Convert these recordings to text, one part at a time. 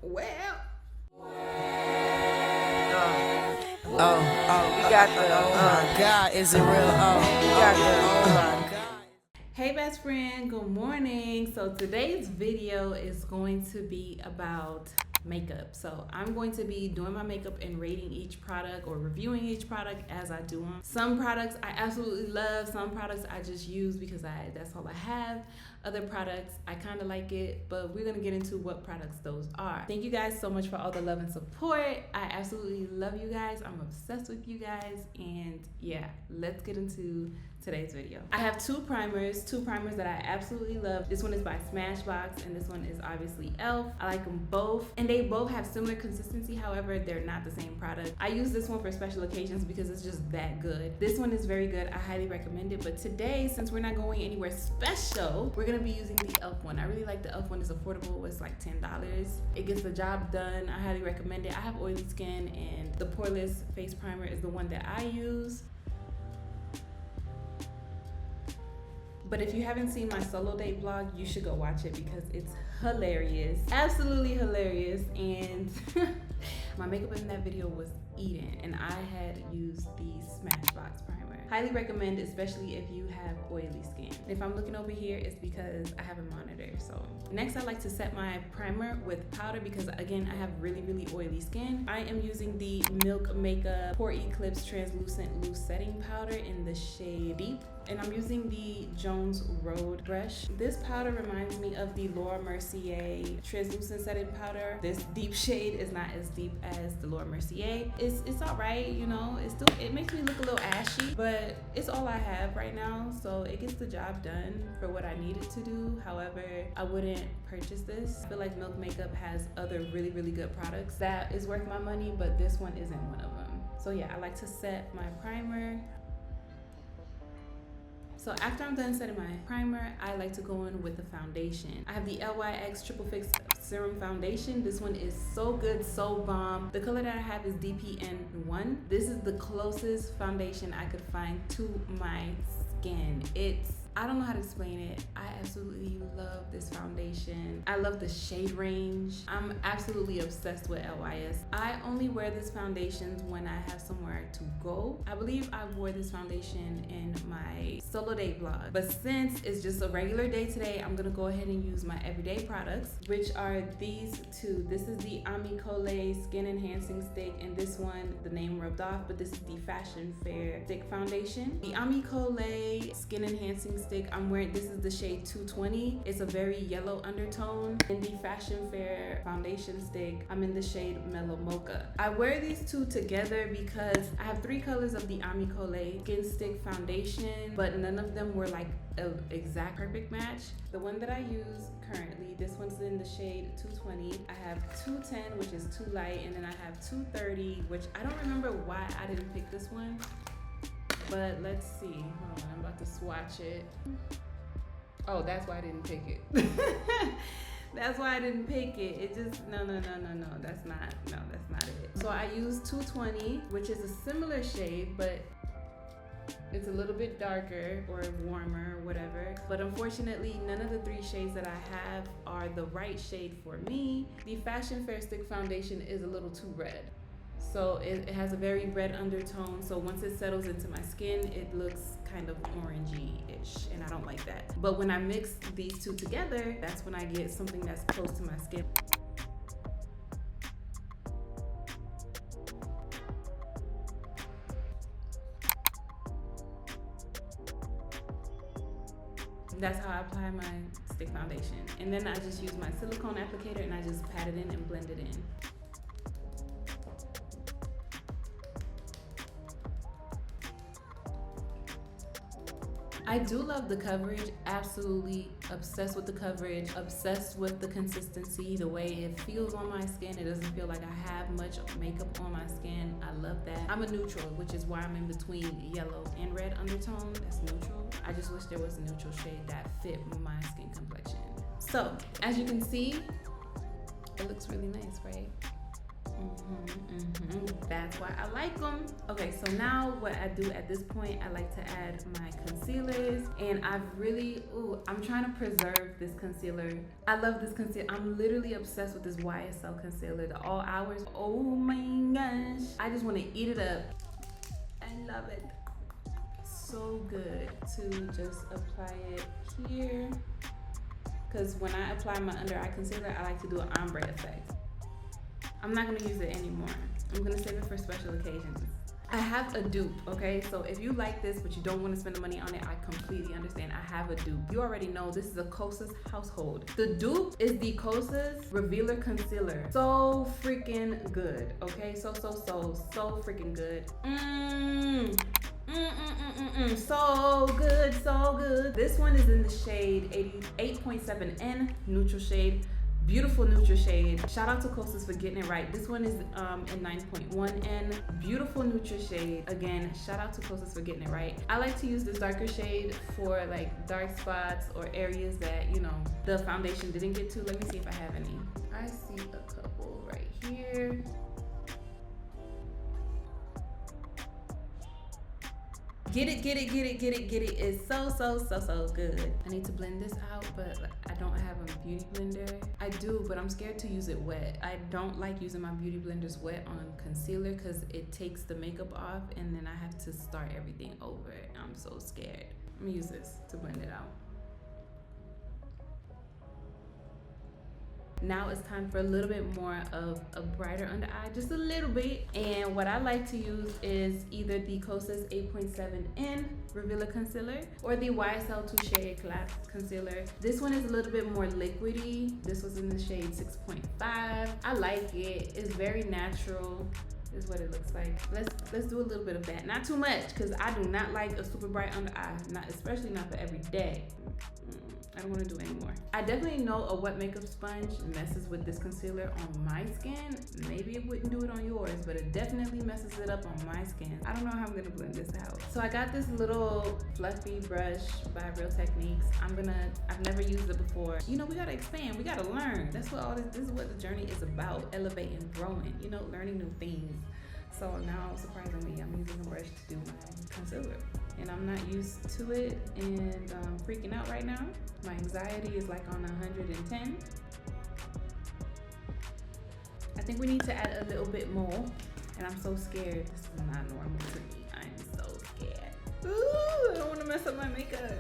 Well. We got the, oh my God, is it real? We got the, oh my God. Hey best friend, good morning. So today's video is going to be about makeup. So I'm going to be doing my makeup and rating each product or reviewing each product as I do them. Some products I absolutely love, some products I just use because that's all I have. Other products I kind of like it, but we're gonna get into what products those are. Thank you guys so much for all the love and support. I absolutely love you guys. I'm obsessed with you guys, and yeah, let's get into today's video. I have two primers that I absolutely love. This one is by Smashbox and this one is obviously E.L.F. I like them both and they both have similar consistency, however they're not the same product. I use this one for special occasions because it's just that good. This one is very good, I highly recommend it, but today, since we're not going anywhere special, we're gonna be using the E.L.F. one. I really like the E.L.F. one, it's affordable, it's like $10. It gets the job done, I highly recommend it. I have oily skin and the poreless face primer is the one that I use. But if you haven't seen my solo date vlog, you should go watch it because it's hilarious. Absolutely hilarious. And my makeup in that video was eaten and I had used the Smashbox primer. Highly recommend, especially if you have oily skin. If I'm looking over here, it's because I have a monitor. So next I like to set my primer with powder because again, I have really oily skin. I am using the Milk Makeup Pore Eclipse Translucent Loose Setting Powder in the shade Deep. And I'm using the Jones Road brush. This powder reminds me of the Laura Mercier Translucent Setting Powder. This deep shade is not as deep as the Laura Mercier. It's all right, you know. It makes me look a little ashy, but it's all I have right now, so it gets the job done for what I need it to do. However, I wouldn't purchase this. I feel like Milk Makeup has other really good products that is worth my money, but this one isn't one of them. So yeah, I like to set my primer. So after I'm done setting my primer, I like to go in with the foundation. I have the LYX Triple Fix Serum Foundation. This one is so good, so bomb. The color that I have is DPN1. This is the closest foundation I could find to my skin. I don't know how to explain it. I absolutely love this foundation. I love the shade range. I'm absolutely obsessed with LYS. I only wear this foundation when I have somewhere to go. I believe I wore this foundation in my solo date vlog. But since it's just a regular day today, I'm gonna go ahead and use my everyday products, which are these two. This is the Amicole Skin Enhancing Stick, and this one, the name rubbed off, but this is the Fashion Fair Stick Foundation. The Amicole Skin Enhancing Stick I'm wearing, this is the shade 220. It's a very yellow undertone. In the Fashion Fair foundation stick, I'm in the shade Mellow Mocha. I wear these two together because I have 3 colors of the Amicole Skin Stick Foundation, but none of them were like an exact perfect match. The one that I use currently, this one's in the shade 220. I have 210, which is too light, and then I have 230, which I don't remember why I didn't pick this one. But let's see, hold on, I'm about to swatch it. Oh, that's why I didn't pick it. That's why I didn't pick it. It just, no, that's not it. So I use 220, which is a similar shade, but it's a little bit darker or warmer or whatever. But unfortunately, none of the 3 shades that I have are the right shade for me. The Fashion Fair Stick Foundation is a little too red. So it has a very red undertone, so once it settles into my skin, it looks kind of orangey-ish, and I don't like that. But when I mix these two together, that's when I get something that's close to my skin. That's how I apply my stick foundation. And then I just use my silicone applicator and I just pat it in and blend it in. I do love the coverage, absolutely obsessed with the coverage, obsessed with the consistency, the way it feels on my skin. It doesn't feel like I have much makeup on my skin. I love that. I'm a neutral, which is why I'm in between yellow and red undertone. That's neutral. I just wish there was a neutral shade that fit my skin complexion. So, as you can see, it looks really nice, right? That's why I like them. Okay, so now what I do at this point, I like to add my concealers, and I'm trying to preserve this concealer. I love this concealer. I'm literally obsessed with this YSL concealer, the All Hours. Oh my gosh. I just want to eat it up. I love it. So good to just apply it here. Because when I apply my under eye concealer, I like to do an ombre effect. I'm not gonna use it anymore. I'm gonna save it for special occasions. I have a dupe, okay? So if you like this, but you don't wanna spend the money on it, I completely understand. I have a dupe. You already know this is a Kosas household. The dupe is the Kosas Revealer Concealer. So freaking good, okay? So freaking good. So good, so good. This one is in the shade 8.7N, neutral shade. Beautiful neutral shade. Shout out to Kosas for getting it right. This one is in 9.1N. Beautiful neutral shade. Again, shout out to Kosas for getting it right. I like to use this darker shade for like dark spots or areas that, you know, the foundation didn't get to. Let me see if I have any. I see a couple right here. Get it. It's so good. I need to blend this out, but I don't have a beauty blender. I do, but I'm scared to use it wet. I don't like using my beauty blenders wet on concealer because it takes the makeup off and then I have to start everything over. I'm so scared. I'm gonna use this to blend it out. Now it's time for a little bit more of a brighter under eye, just a little bit. And what I like to use is either the Kosas 8.7N Revealer Concealer or the YSL Touche Eclat Concealer. This one is a little bit more liquidy. This was in the shade 6.5. I like it. It's very natural. This is what it looks like. Let's do a little bit of that. Not too much, because I do not like a super bright under eye, especially not for every day. I don't want to do any more. I definitely know a wet makeup sponge messes with this concealer on my skin. Maybe it wouldn't do it on yours, but it definitely messes it up on my skin. I don't know how I'm gonna blend this out. So I got this little fluffy brush by Real Techniques. I've never used it before. You know, we gotta expand, we gotta learn. That's what this is what the journey is about, elevating, growing, you know, learning new things. So now, surprisingly, I'm using a brush to do my concealer. And I'm not used to it, and I'm freaking out right now. My anxiety is like on 110. I think we need to add a little bit more, and I'm so scared. This is not normal to me. I'm so scared. Ooh, I don't want to mess up my makeup.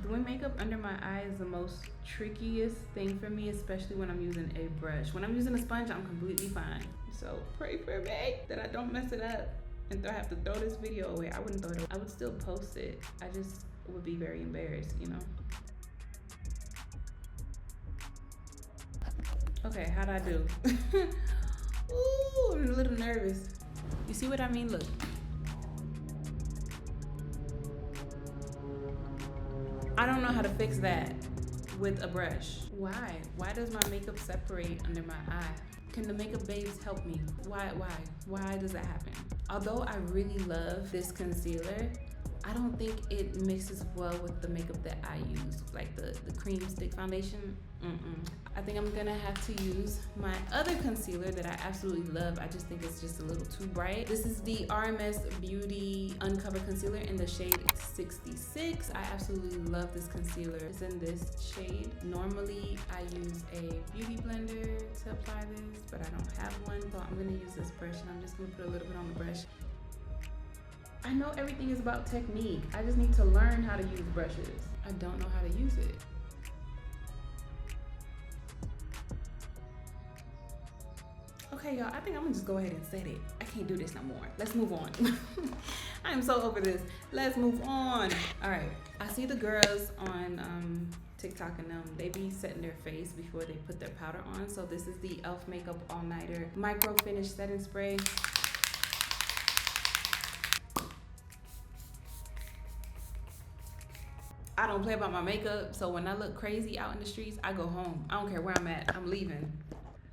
Doing makeup under my eye is the most trickiest thing for me, especially when I'm using a brush. When I'm using a sponge, I'm completely fine. So pray for me that I don't mess it up and I have to throw this video away. I wouldn't throw it away. I would still post it. I just would be very embarrassed, you know? Okay, how'd I do? Ooh, I'm a little nervous. You see what I mean? Look. I don't know how to fix that with a brush. Why? Why does my makeup separate under my eye? Can the makeup babes help me? Why does that happen? Although I really love this concealer, I don't think it mixes well with the makeup that I use, like the cream stick foundation. I think I'm gonna have to use my other concealer that I absolutely love. I just think it's just a little too bright. This is the RMS Beauty Uncover Concealer in the shade 66. I absolutely love this concealer. It's in this shade. Normally, I use a beauty blender to apply this, but I don't have one, so I'm gonna use this brush, and I'm just gonna put a little bit on the brush. I know everything is about technique. I just need to learn how to use brushes. I don't know how to use it. Okay, y'all, I think I'm gonna just go ahead and set it. I can't do this no more. Let's move on. I am so over this. Let's move on. All right, I see the girls on TikTok and them, they be setting their face before they put their powder on. So this is the E.L.F. Makeup All Nighter Micro Finish Setting Spray. I don't play about my makeup, so when I look crazy out in the streets, I go home. I don't care where I'm at, I'm leaving.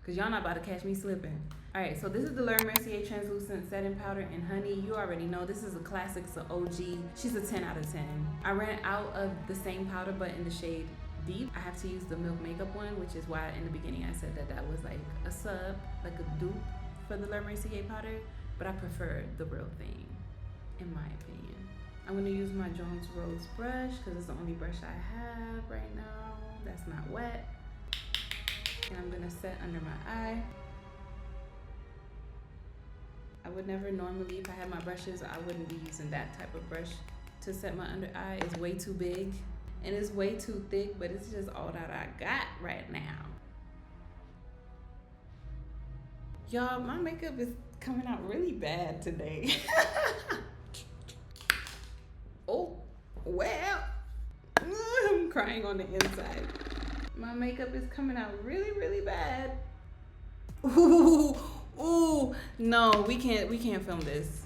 Cause y'all not about to catch me slipping. All right, so this is the Laura Mercier Translucent Setting Powder in Honey. You already know this is a classic, it's an OG. She's a 10 out of 10. I ran out of the same powder, but in the shade Deep. I have to use the Milk Makeup one, which is why in the beginning I said that that was like a sub, like a dupe for the Le Mercier powder, but I prefer the real thing, in my opinion. I'm gonna use my Jones Rose brush because it's the only brush I have right now that's not wet. And I'm gonna set under my eye. I would never normally, if I had my brushes, I wouldn't be using that type of brush to set my under eye. It's way too big and it's way too thick, but it's just all that I got right now. Y'all, my makeup is coming out really bad today. Oh, well, I'm crying on the inside. My makeup is coming out really, really bad. Ooh, no, we can't film this.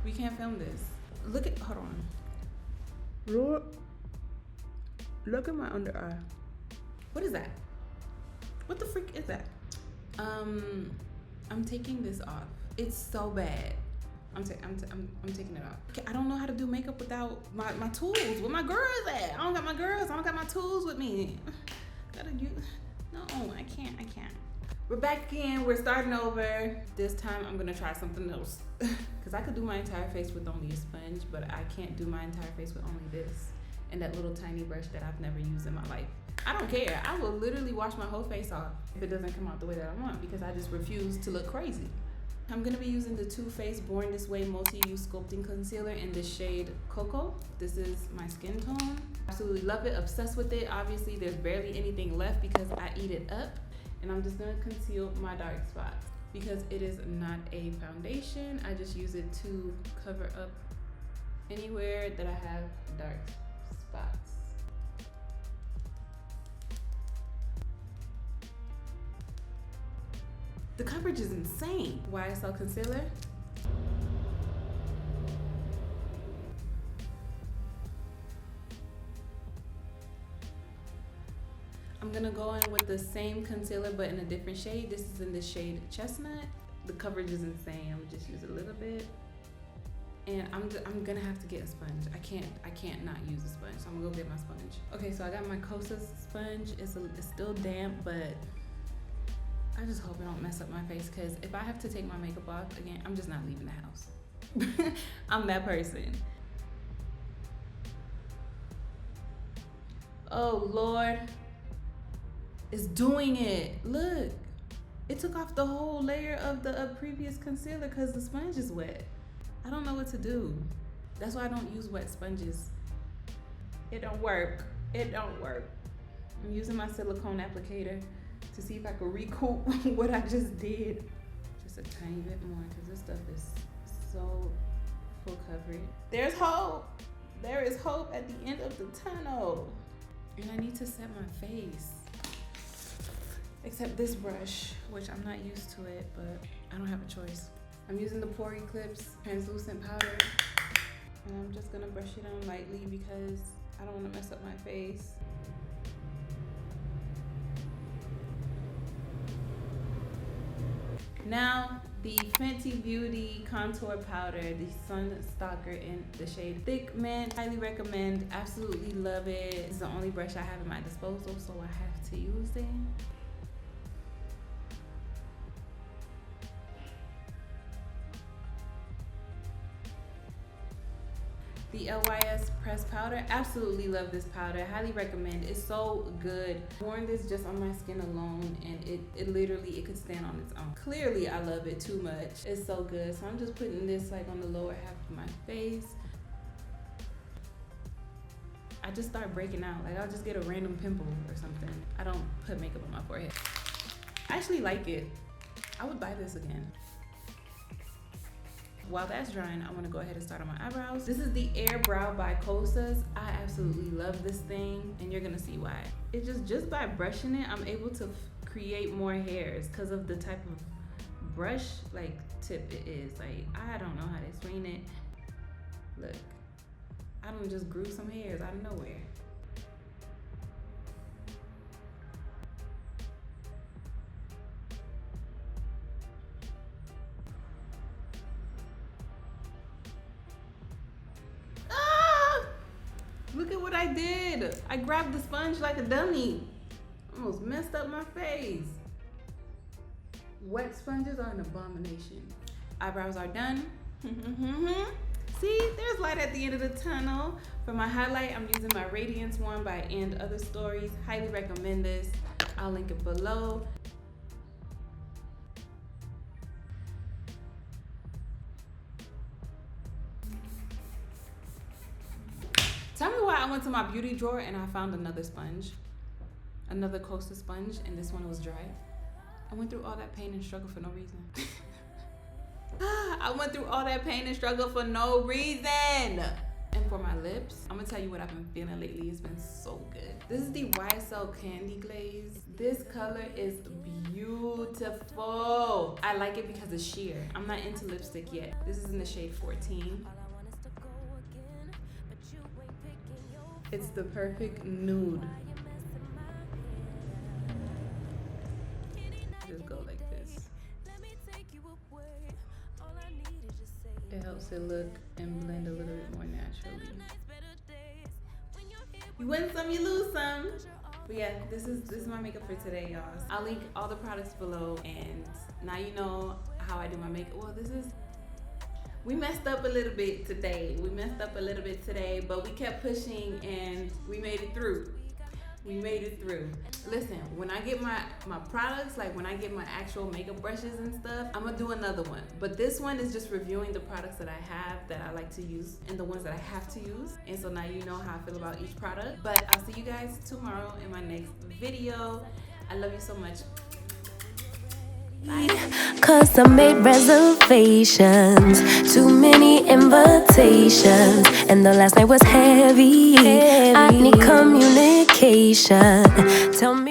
We can't film this. Look at, hold on. Look at my under eye. What is that? What the freak is that? I'm taking this off. It's so bad. I'm taking it off. Okay, I don't know how to do makeup without my tools. Where my girls at? I don't got my girls. I don't got my tools with me. Gotta use. No, I can't. We're back again. We're starting over. This time I'm gonna try something else. Cause I could do my entire face with only a sponge, but I can't do my entire face with only this and that little tiny brush that I've never used in my life. I don't care. I will literally wash my whole face off if it doesn't come out the way that I want because I just refuse to look crazy. I'm gonna be using the Too Faced Born This Way Multi-Use Sculpting Concealer in the shade Cocoa. This is my skin tone. Absolutely love it, obsessed with it. Obviously, there's barely anything left because I eat it up. And I'm just gonna conceal my dark spots. Because it is not a foundation, I just use it to cover up anywhere that I have dark spots. The coverage is insane. YSL concealer. I'm gonna go in with the same concealer but in a different shade. This is in the shade Chestnut. The coverage is insane. I'm gonna just use a little bit. And I'm gonna have to get a sponge. I can't not use a sponge. So I'm gonna go get my sponge. Okay, so I got my Kosas sponge. It's still damp, but I just hope it don't mess up my face because if I have to take my makeup off again, I'm just not leaving the house. I'm that person. Oh Lord, it's doing it. Look, it took off the whole layer of the previous concealer because the sponge is wet. I don't know what to do. That's why I don't use wet sponges. It don't work. It don't work. I'm using my silicone applicator to see if I can recoup what I just did. Just a tiny bit more because this stuff is so full coverage. There's hope. There is hope at the end of the tunnel. And I need to set my face. Except this brush, which I'm not used to it, but I don't have a choice. I'm using the Pore Eclipse translucent powder. And I'm just gonna brush it on lightly because I don't wanna mess up my face. Now, the Fenty Beauty Contour Powder, the Sun Stalker in the shade Thick Mint. Highly recommend, absolutely love it. It's the only brush I have at my disposal, so I have to use it. The LYS pressed powder, absolutely love this powder. Highly recommend. It's so good. I've worn this just on my skin alone, and it literally could stand on its own. Clearly, I love it too much. It's so good. So I'm just putting this like on the lower half of my face. I just start breaking out. Like I'll just get a random pimple or something. I don't put makeup on my forehead. I actually like it. I would buy this again. While that's drying, I want to go ahead and start on my eyebrows. This is the Air Brow by Kosas. I absolutely love this thing, and you're gonna see why. It just by brushing it, I'm able to create more hairs because of the type of brush like tip it is. Like I don't know how to explain it. Look, I don't just grew some hairs out of nowhere. Look at what I did. I grabbed the sponge like a dummy. Almost messed up my face. Wet sponges are an abomination. Eyebrows are done. See, there's light at the end of the tunnel. For my highlight, I'm using my Radiance one by And Other Stories. Highly recommend this. I'll link it below. Tell me why I went to my beauty drawer and I found another sponge. Another Costa sponge, and this one was dry. I went through all that pain and struggle for no reason. I went through all that pain and struggle for no reason. And for my lips, I'm gonna tell you what I've been feeling lately. It's been so good. This is the YSL Candy Glaze. This color is beautiful. I like it because it's sheer. I'm not into lipstick yet. This is in the shade 14. It's the perfect nude. Just go like this. It helps it look and blend a little bit more naturally. You win some, you lose some. But yeah, this is my makeup for today, y'all. I'll link all the products below, and now you know how I do my makeup. Well, we messed up a little bit today. But we kept pushing and we made it through. Listen, when I get my products, like when I get my actual makeup brushes and stuff, I'm gonna do another one. But this one is just reviewing the products that I have that I like to use and the ones that I have to use. And so now you know how I feel about each product. But I'll see you guys tomorrow in my next video. I love you so much. Bye. 'Cause I made reservations, too many invitations, and the last night was heavy. I need communication. Tell me